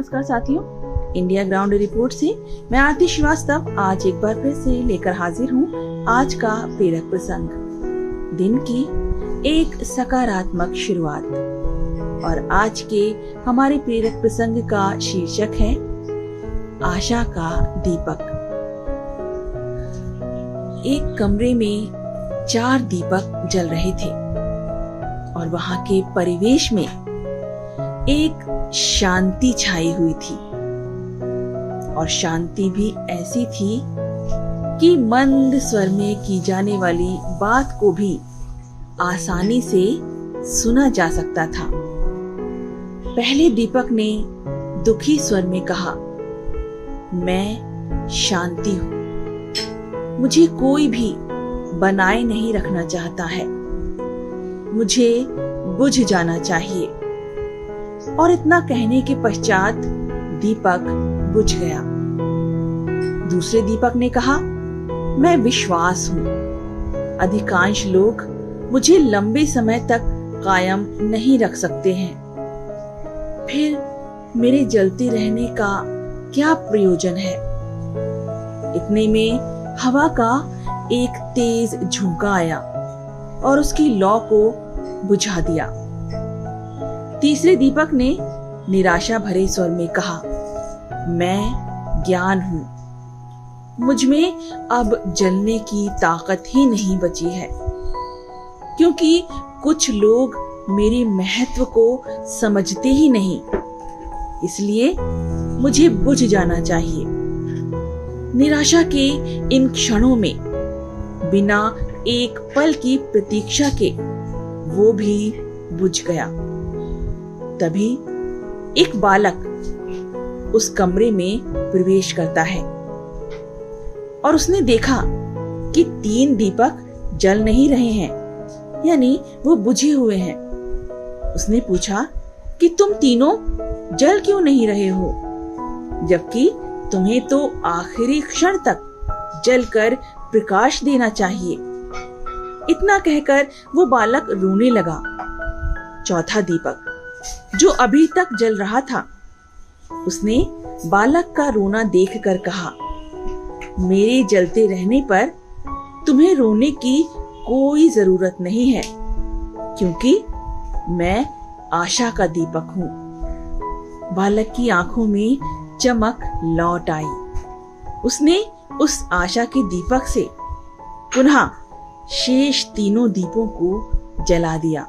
नमस्कार साथियों, India ground report से मैं आरती श्रीवास्तव आज एक बार फिर से लेकर हाजिर हूँ आज का प्रेरक प्रसंग। दिन की एक सकारात्मक शुरुआत। और आज के हमारे प्रेरक प्रसंग का शीर्षक है आशा का दीपक। एक कमरे में 4 दीपक जल रहे थे और वहां के परिवेश में एक शांति छाई हुई थी। और शांति भी ऐसी थी कि मंद स्वर में की जाने वाली बात को भी आसानी से सुना जा सकता था। पहले दीपक ने दुखी स्वर में कहा, मैं शांति हूं, मुझे कोई भी बनाए नहीं रखना चाहता है, मुझे बुझ जाना चाहिए। और इतना कहने के पश्चात दीपक बुझ गया। दूसरे दीपक ने कहा, मैं विश्वास हूं, अधिकांश लोग मुझे लंबे समय तक कायम नहीं रख सकते हैं, फिर मेरे जलते रहने का क्या प्रयोजन है। इतने में हवा का एक तेज झोंका आया और उसकी लौ को बुझा दिया। तीसरे दीपक ने निराशा भरे स्वर में कहा, मैं ज्ञान हूं, मुझ में अब जलने की ताकत ही नहीं बची है, क्योंकि कुछ लोग मेरे महत्व को समझते ही नहीं, इसलिए मुझे बुझ जाना चाहिए। निराशा के इन क्षणों में बिना एक पल की प्रतीक्षा के वो भी बुझ गया। तभी एक बालक उस कमरे में प्रवेश करता है और उसने देखा कि 3 दीपक जल नहीं रहे हैं, यानी वो बुझे हुए हैं। उसने पूछा कि तुम तीनों जल क्यों नहीं रहे हो, जबकि तुम्हें तो आखिरी क्षण तक जलकर प्रकाश देना चाहिए। इतना कहकर वो बालक रोने लगा। चौथा दीपक, जो अभी तक जल रहा था, उसने बालक का रोना देखकर कहा, मेरे जलते रहने पर तुम्हें रोने की कोई जरूरत नहीं है, क्योंकि मैं आशा का दीपक हूं। बालक की आंखों में चमक लौट आई। उसने उस आशा के दीपक से पुनः शेष तीनों दीपों को जला दिया।